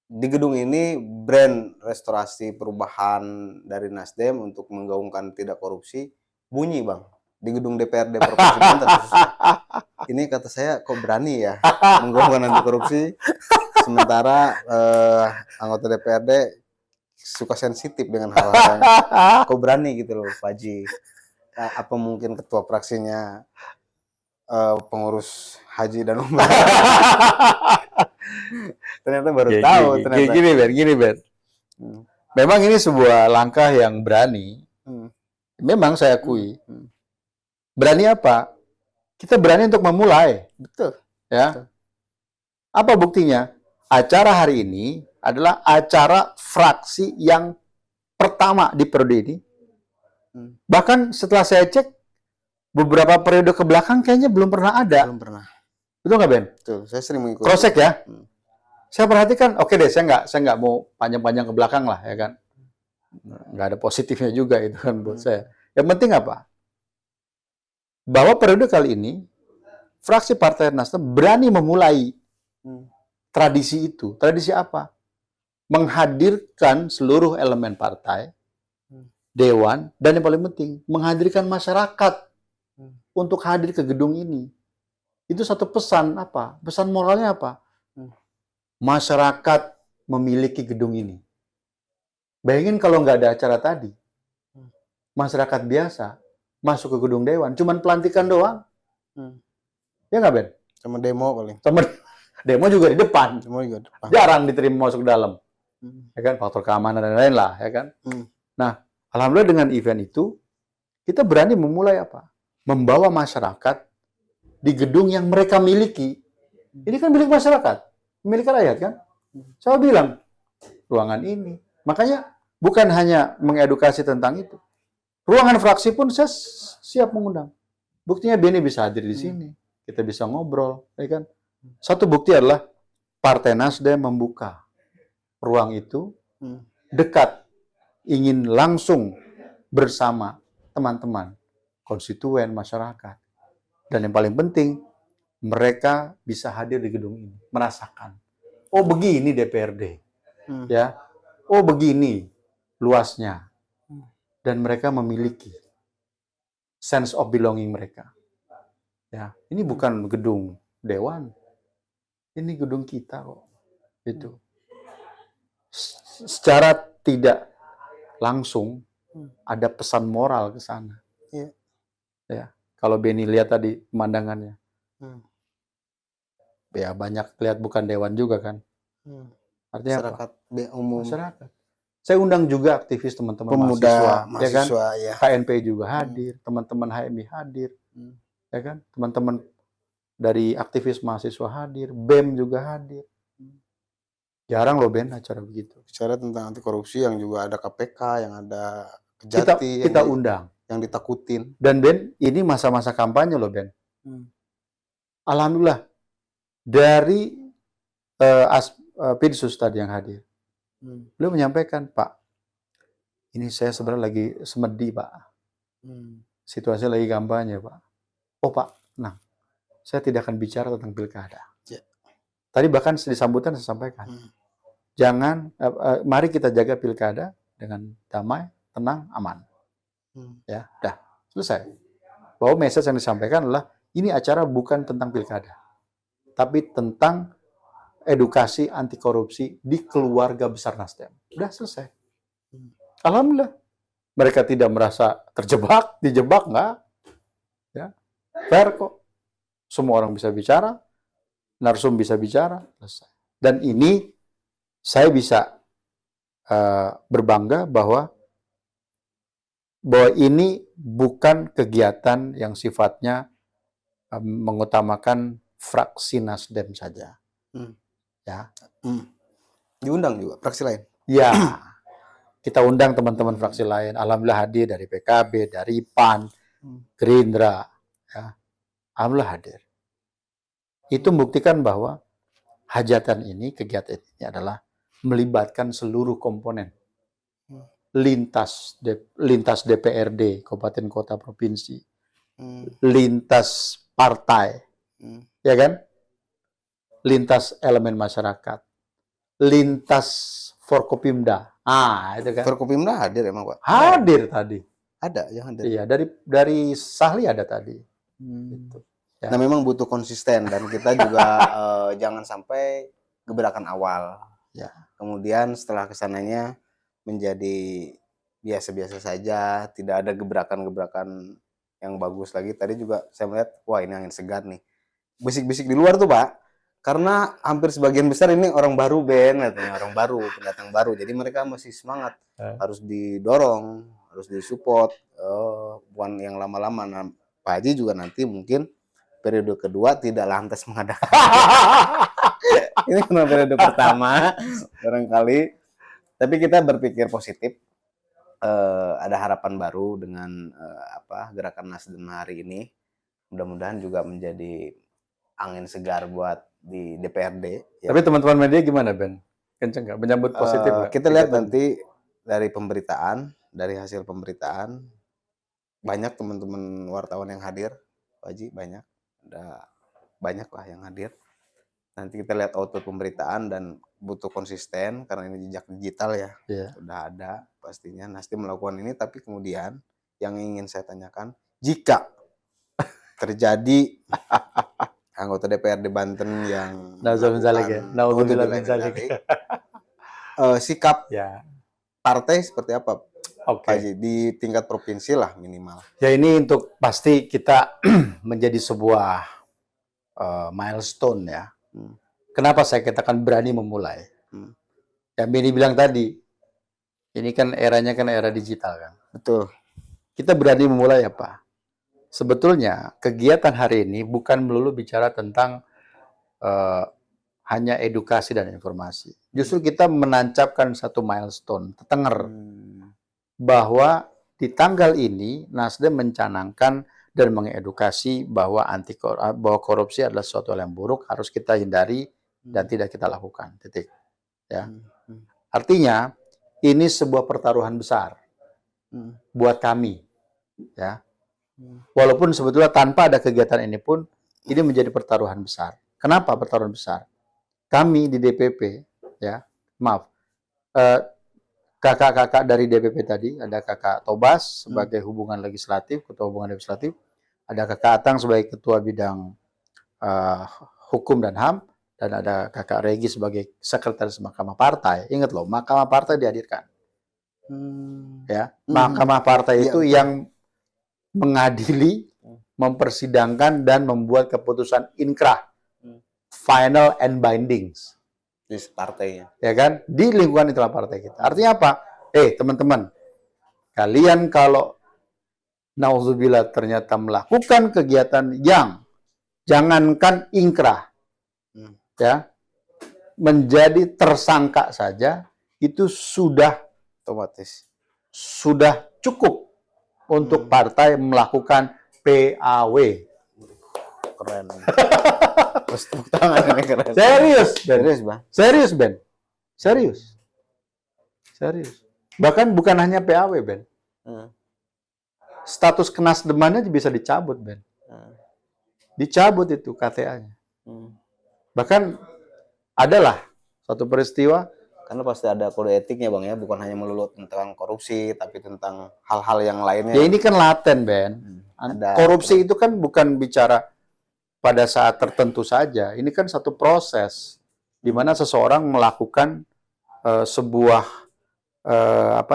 di gedung ini brand restorasi perubahan dari Nasdem untuk menggaungkan tidak korupsi bunyi, Bang. Di gedung DPRD Provinsi Banten khususnya. Ini kata saya kok berani ya menggaungkan anti korupsi, sementara anggota DPRD suka sensitif dengan hal-hal yang kok berani gitu loh, Pak Haji. Apa mungkin ketua fraksinya pengurus haji dan umrah? Ternyata baru tahu. Gini, Ben. Memang ini sebuah langkah yang berani. Memang saya akui. Berani apa? Kita berani untuk memulai. Betul. Ya. Betul. Apa buktinya? Acara hari ini adalah acara fraksi yang pertama di periode ini. Bahkan setelah saya cek, beberapa periode ke belakang kayaknya belum pernah ada. Belum pernah. Betul nggak, Ben? Betul. Saya sering mengikuti. Cross-check ya. Saya perhatikan, oke deh, saya nggak mau panjang-panjang ke belakang lah, ya kan. Nggak ada positifnya juga itu kan buat saya. Yang penting apa? Bahwa periode kali ini, fraksi Partai Nasdem berani memulai tradisi itu. Tradisi apa? Menghadirkan seluruh elemen partai, dewan, dan yang paling penting, menghadirkan masyarakat untuk hadir ke gedung ini. Itu satu pesan apa? Pesan moralnya apa? Masyarakat memiliki gedung ini. Bayangin kalau nggak ada acara tadi, masyarakat biasa masuk ke gedung dewan, cuman pelantikan doang. Ya nggak, Ben? Sama demo paling. Sama demo juga di depan. Demo juga di depan. Jarang diterima masuk ke dalam. Ya kan, faktor keamanan dan lain-lain lah, ya kan. Nah, alhamdulillah dengan event itu, kita berani memulai apa? Membawa masyarakat di gedung yang mereka miliki. Ini kan milik masyarakat, milik rakyat kan. Saya bilang, ruangan ini. Makanya bukan hanya mengedukasi tentang itu, Ruangan fraksi pun saya siap mengundang. Buktinya Beni bisa hadir di sini. Kita bisa ngobrol, ya kan? Satu bukti adalah Partai Nasdem membuka ruang itu dekat, ingin langsung bersama teman-teman, konstituen, masyarakat. Dan yang paling penting, mereka bisa hadir di gedung ini, merasakan. Oh begini DPRD, ya. Oh begini luasnya. Dan mereka memiliki sense of belonging mereka. Ya, ini bukan gedung dewan, ini gedung kita kok. Itu. Secara tidak langsung ada pesan moral ke sana. Iya. Ya, kalau Beni lihat tadi pemandangannya, ya banyak lihat bukan dewan juga kan. Artinya Masyarakat apa? umum, Masyarakat. Saya undang juga aktivis teman-teman pemuda, mahasiswa, ya kan? ya. KNP juga hadir, teman-teman HMI hadir, ya kan? Teman-teman dari aktivis mahasiswa hadir, BEM juga hadir. Jarang loh Ben acara begitu. Bicara tentang anti korupsi yang juga ada KPK, yang ada Kejati, Kita undang. yang ditakutin. Dan Ben, ini masa-masa kampanye loh Ben. Alhamdulillah dari Pinsus tadi yang hadir, beliau menyampaikan, Pak, ini saya sebenarnya lagi semedi Pak. Situasi lagi kampanye Pak. Oh Pak, nah, saya tidak akan bicara tentang pilkada. Tadi bahkan di sambutan saya sampaikan, jangan, mari kita jaga pilkada dengan damai, tenang, aman. Ya, dah selesai. Bahwa message yang disampaikan adalah ini acara bukan tentang pilkada, tapi tentang edukasi anti korupsi di keluarga besar Nasdem. Udah selesai. Alhamdulillah. Mereka tidak merasa terjebak, dijebak nggak. Ya, fair kok. Semua orang bisa bicara, narsum bisa bicara, selesai. Dan ini saya bisa berbangga bahwa ini bukan kegiatan yang sifatnya mengutamakan fraksi Nasdem saja. Ya. Diundang juga fraksi lain. Ya. Kita undang teman-teman fraksi lain. Alhamdulillah hadir dari PKB, dari PAN, Gerindra, ya. Alhamdulillah hadir. Itu membuktikan bahwa hajatan ini, kegiatan ini adalah melibatkan seluruh komponen. Lintas DPRD, kabupaten kota provinsi, lintas partai, ya kan? Lintas elemen masyarakat, lintas Forkopimda. Itu kan. Forkopimda hadir emang Pak? Hadir tadi. Ada yang hadir. Iya, dari Sahli ada tadi. Gitu. Ya. Nah memang butuh konsisten dan kita juga jangan sampai gebrakan awal. Ya. Kemudian setelah kesananya menjadi biasa-biasa saja, tidak ada gebrakan-gebrakan yang bagus lagi. Tadi juga saya melihat, wah ini angin segar nih. Bisik-bisik di luar tuh Pak, karena hampir sebagian besar ini orang baru Ben, katanya orang baru, pendatang baru. Jadi mereka masih semangat, harus didorong, harus disupport, bukan yang lama-lama. Nah, Pak Haji juga nanti mungkin periode kedua tidak lantas mengadakan. Ini karena periode pertama barangkali. Tapi kita berpikir positif, ada harapan baru dengan gerakan Nasdem hari ini. Mudah-mudahan juga menjadi angin segar buat di DPRD. Ya. Tapi teman-teman media gimana Ben? Kenceng nggak? Menyambut positif nggak? Kita lihat nanti dari pemberitaan, dari hasil pemberitaan, banyak teman-teman wartawan yang hadir, Pak Haji, banyak. Ada banyak lah yang hadir. Nanti kita lihat output pemberitaan dan butuh konsisten karena ini jejak digital ya. Sudah ada pastinya Nasdem melakukan ini, tapi kemudian yang ingin saya tanyakan, jika terjadi anggota DPRD Banten yang sikap partai seperti apa? Di tingkat provinsi lah minimal. Ya ini untuk pasti kita menjadi sebuah milestone ya. Kenapa saya katakan berani memulai? Yang Beni bilang tadi, ini kan eranya kan era digital kan. Betul. Kita berani memulai apa? Sebetulnya kegiatan hari ini bukan melulu bicara tentang hanya edukasi dan informasi. Justru kita menancapkan satu milestone, tetenger, bahwa di di tanggal ini Nasdem mencanangkan dan mengedukasi bahwa bahwa korupsi adalah sesuatu hal yang buruk, harus kita hindari dan tidak kita lakukan. Titik. Ya. Artinya ini sebuah pertaruhan besar buat kami. Ya. Walaupun sebetulnya tanpa ada kegiatan ini pun ini menjadi pertaruhan besar. Kenapa pertaruhan besar? Kami di DPP, ya, maaf, kakak-kakak dari DPP tadi, ada kakak Tobas sebagai hubungan legislatif, ketua hubungan legislatif, ada kakak Atang sebagai ketua bidang hukum dan HAM, dan ada kakak Regi sebagai sekretaris Mahkamah Partai. Ingat loh, Mahkamah Partai dihadirkan. Ya, Mahkamah Partai itu yang mengadili, mempersidangkan dan membuat keputusan inkrah, final and bindings. Di partainya. Ya kan? Di lingkungan internal partai kita. Artinya apa? Teman-teman, kalian kalau nauzubillah ternyata melakukan kegiatan yang jangankan ingkrah, ya, menjadi tersangka saja itu sudah Otomatis. sudah cukup untuk partai melakukan PAW. Keren. Terus tepuk tangan ini keren. Serius, Ben. Serius, Bang. Serius, Ben. Serius. Serius. Bahkan bukan hanya PAW, Ben. Status kenasdemannya bisa dicabut, Ben. Dicabut itu KTA-nya. Bahkan adalah satu peristiwa. Karena pasti ada kode etiknya, Bang, ya. Bukan hanya melulu tentang korupsi, tapi tentang hal-hal yang lainnya. Ya ini kan laten, Ben. Korupsi itu kan bukan bicara pada saat tertentu saja. Ini kan satu proses di mana seseorang melakukan sebuah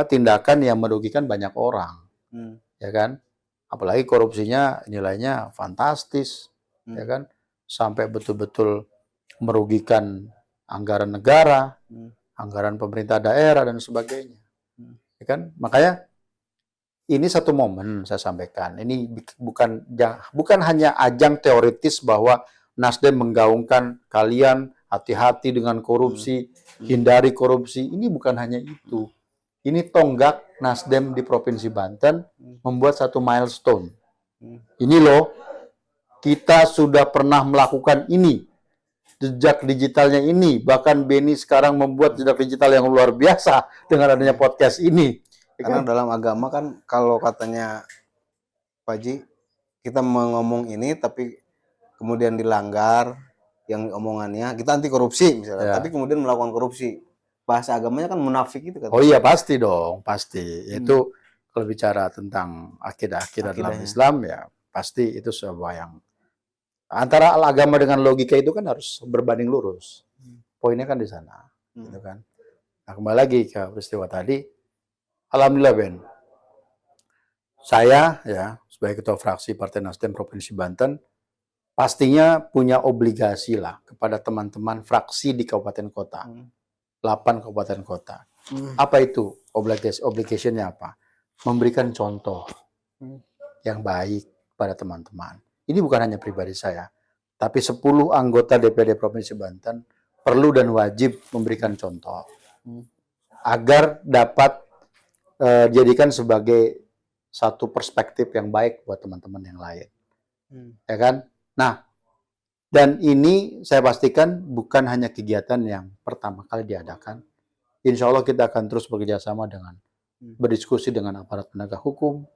tindakan yang merugikan banyak orang, ya kan? Apalagi korupsinya nilainya fantastis, ya kan? Sampai betul-betul merugikan anggaran negara, anggaran pemerintah daerah dan sebagainya, ya kan? Makanya ini satu momen saya sampaikan. Ini bukan hanya ajang teoritis bahwa Nasdem menggaungkan kalian hati-hati dengan korupsi, hindari korupsi. Ini bukan hanya itu. Ini tonggak Nasdem di Provinsi Banten membuat satu milestone. Ini loh, kita sudah pernah melakukan ini. Jejak digitalnya ini. Bahkan Beni sekarang membuat jejak digital yang luar biasa dengan adanya podcast ini. Karena dalam agama kan kalau katanya Pak Haji, kita ngomong ini tapi kemudian dilanggar yang omongannya, kita anti korupsi misalnya, tapi kemudian melakukan korupsi. Bahasa agamanya kan munafik itu kan. Oh iya pasti dong, pasti. Itu kalau bicara tentang akidah dalam Islam ya pasti itu sebuah yang antara agama dengan logika itu kan harus berbanding lurus. Poinnya kan di sana, gitu kan. Nah, kembali lagi ke peristiwa tadi. Alhamdulillah, Ben. Saya ya sebagai ketua fraksi Partai Nasdem Provinsi Banten pastinya punya obligasi lah kepada teman-teman fraksi di kabupaten kota. 8 kabupaten kota. Apa itu obligasinya apa? Memberikan contoh yang baik pada teman-teman. Ini bukan hanya pribadi saya, tapi 10 anggota DPRD Provinsi Banten perlu dan wajib memberikan contoh agar dapat jadikan sebagai satu perspektif yang baik buat teman-teman yang lain. Ya kan? Nah, dan ini saya pastikan bukan hanya kegiatan yang pertama kali diadakan. Insya Allah kita akan terus bekerja sama dengan berdiskusi dengan aparat penegak hukum,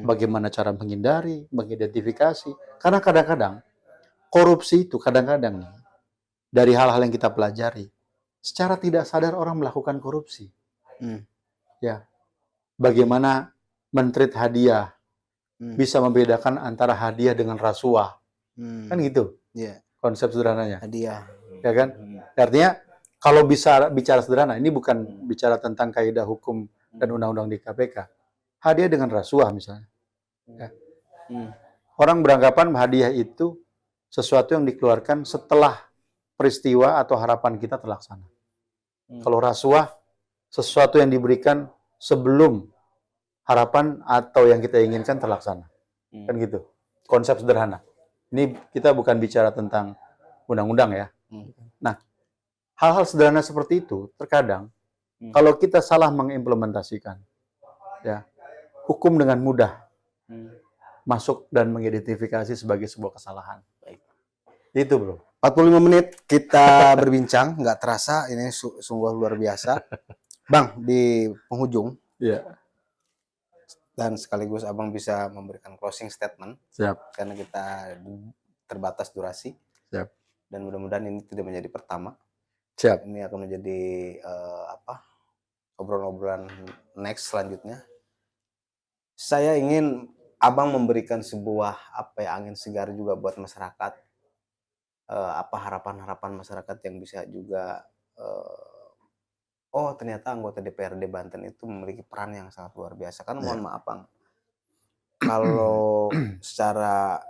bagaimana cara menghindari, mengidentifikasi. Karena kadang-kadang korupsi itu kadang-kadang nih, dari hal-hal yang kita pelajari, secara tidak sadar orang melakukan korupsi. Ya, bagaimana men-treat hadiah, bisa membedakan antara hadiah dengan rasuah. Kan gitu konsep sederhananya. Hadiah. Ya kan? Artinya kalau bisa bicara sederhana, ini bukan bicara tentang kaidah hukum dan undang-undang di KPK. Hadiah dengan rasuah misalnya. Ya. Orang beranggapan hadiah itu sesuatu yang dikeluarkan setelah peristiwa atau harapan kita terlaksana. Kalau rasuah, sesuatu yang diberikan sebelum harapan atau yang kita inginkan terlaksana. Kan gitu. Konsep sederhana. Ini kita bukan bicara tentang undang-undang ya. Nah, hal-hal sederhana seperti itu terkadang kalau kita salah mengimplementasikan, ya, hukum dengan mudah Hmm. masuk dan mengidentifikasi sebagai sebuah kesalahan. Baik. Itu bro. 45 menit kita berbincang, nggak terasa, ini sungguh luar biasa. Bang, di penghujung, Ya, dan sekaligus Abang bisa memberikan closing statement, siap, karena kita terbatas durasi, siap, dan mudah-mudahan ini tidak menjadi pertama. siap. Ini akan menjadi obrolan-obrolan next selanjutnya. Saya ingin Abang memberikan sebuah angin segar juga buat masyarakat. Apa harapan-harapan masyarakat yang bisa juga, oh ternyata anggota DPRD Banten itu memiliki peran yang sangat luar biasa. Karena mohon Ya. maaf Bang, kalau secara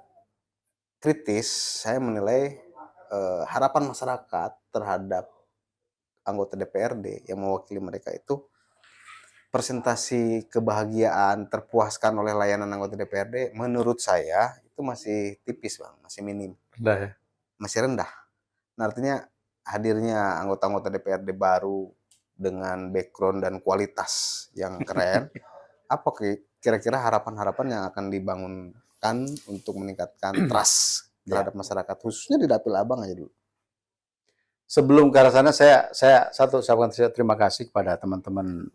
kritis saya menilai, harapan masyarakat terhadap anggota DPRD yang mewakili mereka itu, persentasi kebahagiaan, terpuaskan oleh layanan anggota DPRD menurut saya itu masih tipis Bang, masih minim, Udah ya. masih rendah. Nah, artinya hadirnya anggota-anggota DPRD baru dengan background dan kualitas yang keren, apa kira-kira harapan-harapan yang akan dibangunkan untuk meningkatkan trust Ya. terhadap masyarakat, khususnya di dapil Abang aja dulu? Sebelum ke arah sana, saya ucapkan terima kasih kepada teman-teman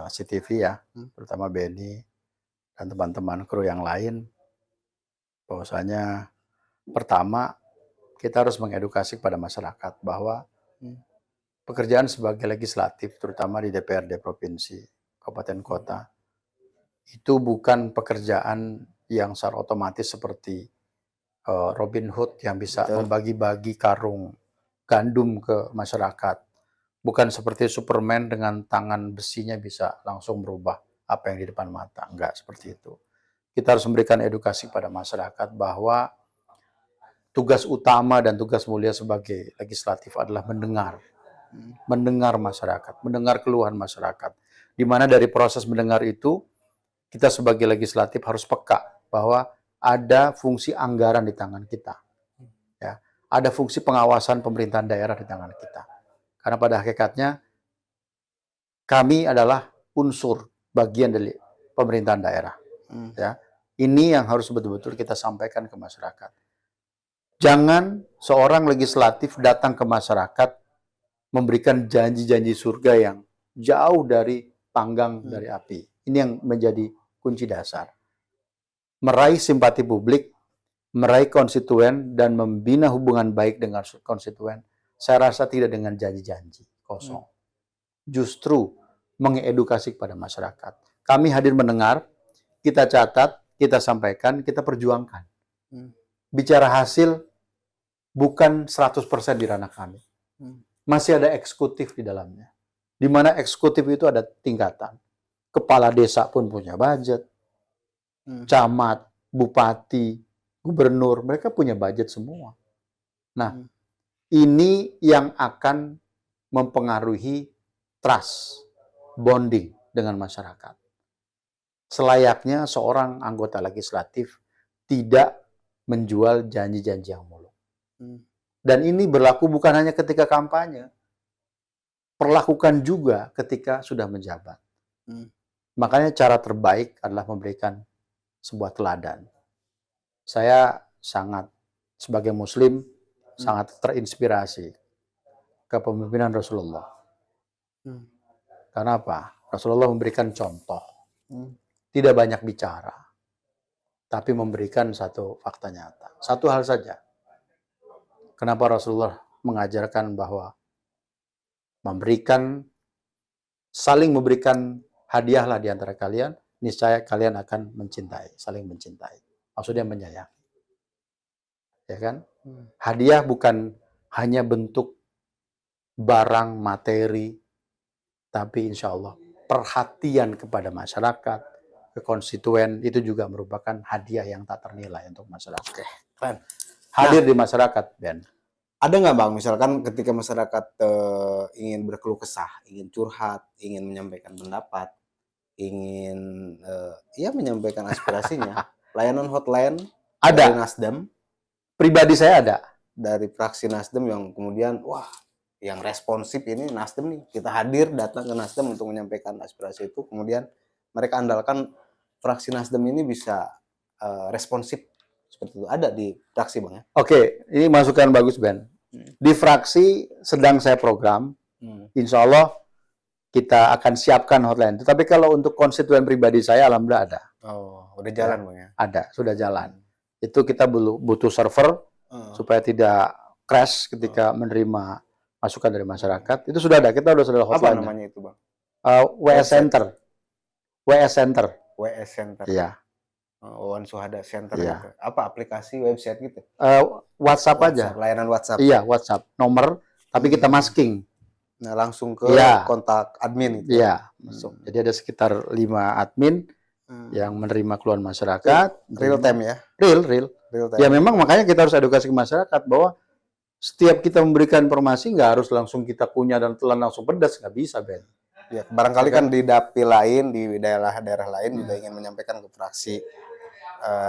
CTV ya, terutama Benny dan teman-teman kru yang lain. Bahwasanya pertama kita harus mengedukasi kepada masyarakat bahwa pekerjaan sebagai legislatif, terutama di DPRD provinsi, kabupaten kota, itu bukan pekerjaan yang secara otomatis seperti Robin Hood yang bisa Betul. membagi-bagi karung gandum ke masyarakat. Bukan seperti Superman dengan tangan besinya bisa langsung merubah apa yang di depan mata. Enggak seperti itu. Kita harus memberikan edukasi pada masyarakat bahwa tugas utama dan tugas mulia sebagai legislatif adalah mendengar. Mendengar masyarakat, mendengar keluhan masyarakat. Di mana dari proses mendengar itu, kita sebagai legislatif harus peka bahwa ada fungsi anggaran di tangan kita. Ya, ada fungsi pengawasan pemerintahan daerah di tangan kita. Karena pada hakikatnya kami adalah unsur bagian dari pemerintahan daerah. Ya, ini yang harus betul-betul kita sampaikan ke masyarakat. Jangan seorang legislatif datang ke masyarakat memberikan janji-janji surga yang jauh dari panggang dari api. Ini yang menjadi kunci dasar. Meraih simpati publik, meraih konstituen, dan membina hubungan baik dengan konstituen, saya rasa tidak dengan janji-janji kosong. Justru mengedukasi kepada masyarakat. Kami hadir mendengar, kita catat, kita sampaikan, kita perjuangkan. Bicara hasil bukan 100% di ranah kami. Masih ada eksekutif di dalamnya. Di mana eksekutif itu ada tingkatan. Kepala desa pun punya budget. Camat, bupati, gubernur, mereka punya budget semua. Nah, ini yang akan mempengaruhi trust, bonding dengan masyarakat. Selayaknya seorang anggota legislatif tidak menjual janji-janji yang muluk. Dan ini berlaku bukan hanya ketika kampanye, perlakukan juga ketika sudah menjabat. Makanya cara terbaik adalah memberikan sebuah teladan. Saya sangat, sebagai muslim, sangat terinspirasi kepemimpinan Rasulullah. Karena apa? Rasulullah memberikan contoh. Tidak banyak bicara, tapi memberikan satu fakta nyata. Satu hal saja. Kenapa Rasulullah mengajarkan bahwa saling memberikan hadiahlah di antara kalian, niscaya kalian akan mencintai, saling mencintai. Maksudnya menyayangi. Ya kan? Hadiah bukan hanya bentuk barang, materi, tapi insya Allah perhatian kepada masyarakat, ke konstituen, itu juga merupakan hadiah yang tak ternilai untuk masyarakat. Keren. Hadir di masyarakat, Ben. Ada nggak Bang, misalkan ketika masyarakat ingin berkeluh kesah, ingin curhat, ingin menyampaikan pendapat, ingin menyampaikan aspirasinya, layanan hotline dari Ada. Nasdem, Pribadi saya ada. dari fraksi Nasdem yang kemudian, wah, yang responsif ini Nasdem nih, kita hadir datang ke Nasdem untuk menyampaikan aspirasi itu, kemudian mereka andalkan fraksi Nasdem ini bisa responsif seperti itu? Ada di fraksi Bang ya? Oke, ini masukan bagus Ben. Di fraksi sedang saya program, insya Allah kita akan siapkan hotline. Tetapi kalau untuk konstituen pribadi saya, alhamdulillah ada. Oh, udah jalan Bang ya? Ada, sudah jalan. Itu kita butuh server supaya tidak crash ketika menerima masukan dari masyarakat. Itu sudah ada, kita sudah Apa hotline. namanya itu Bang? WS Center. WS Center. WS Center. Iya. Wawan Suhada Center Iya. gitu. Apa aplikasi website gitu? WhatsApp aja. Layanan WhatsApp. Iya, WhatsApp. Nomor, tapi kita masking. Nah, langsung ke Iya. kontak admin gitu. Iya, masuk. Jadi ada sekitar 5 admin yang menerima keluhan masyarakat. Real time ya? Real. Real time. Ya memang makanya kita harus edukasi ke masyarakat bahwa setiap kita memberikan informasi nggak harus langsung kita punya dan telan langsung pedas, nggak bisa Ben. Ya, barangkali kan di dapil lain, di daerah-daerah lain juga ingin menyampaikan ke fraksi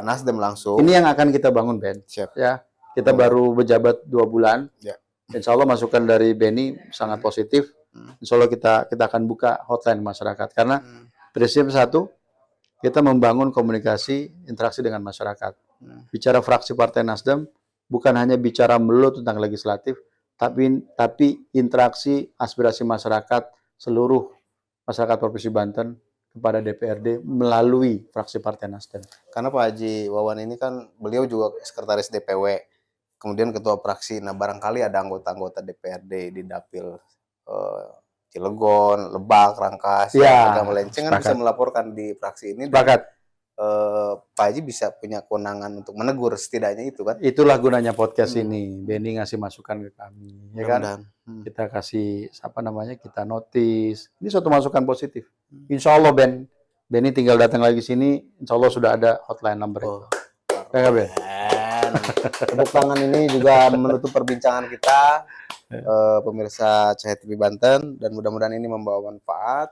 Nasdem langsung. Ini yang akan kita bangun Ben. Siap. Ya, kita baru berjabat 2 bulan. Ya. Insya Allah masukan dari Benny sangat positif. Insya Allah kita akan buka hotline masyarakat karena prinsip satu, kita membangun komunikasi interaksi dengan masyarakat. Bicara fraksi Partai Nasdem bukan hanya bicara melulu tentang legislatif, tapi interaksi aspirasi masyarakat seluruh masyarakat Provinsi Banten kepada DPRD melalui fraksi Partai Nasdem. Karena Pak Haji Wawan ini kan beliau juga sekretaris DPW, kemudian ketua fraksi. Nah, barangkali ada anggota-anggota DPRD di dapil Cilegon, Lebak, Rangkas, Ya, Agam Melenceng kan bisa melaporkan di fraksi ini. Sepakat. Pak Haji bisa punya kewenangan untuk menegur setidaknya itu kan. Itulah gunanya podcast ini. Benny ngasih masukan ke kami, ya kan? Kita kasih kita notice. Ini suatu masukan positif. Insya Allah Benny tinggal datang lagi sini. Insya Allah sudah ada hotline number itu. Ya, Ben? Tepuk tangan ini juga menutup perbincangan kita, pemirsa Cahaya TV Banten, dan mudah-mudahan ini membawa manfaat.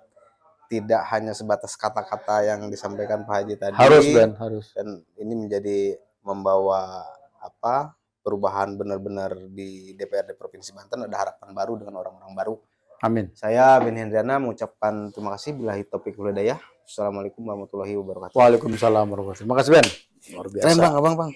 Tidak hanya sebatas kata-kata yang disampaikan Pak Haji tadi. Harus Ben, harus. Dan ini menjadi membawa perubahan benar-benar di DPRD Provinsi Banten. Ada harapan baru dengan orang-orang baru. Amin. Saya Benny Hendriana mengucapkan terima kasih. Billahi taufiq wal hidayah. Assalamualaikum warahmatullahi wabarakatuh. Waalaikumsalam warahmatullahi wabarakatuh. Terima kasih Ben. Luar biasa. Keren Bang, abang Bang.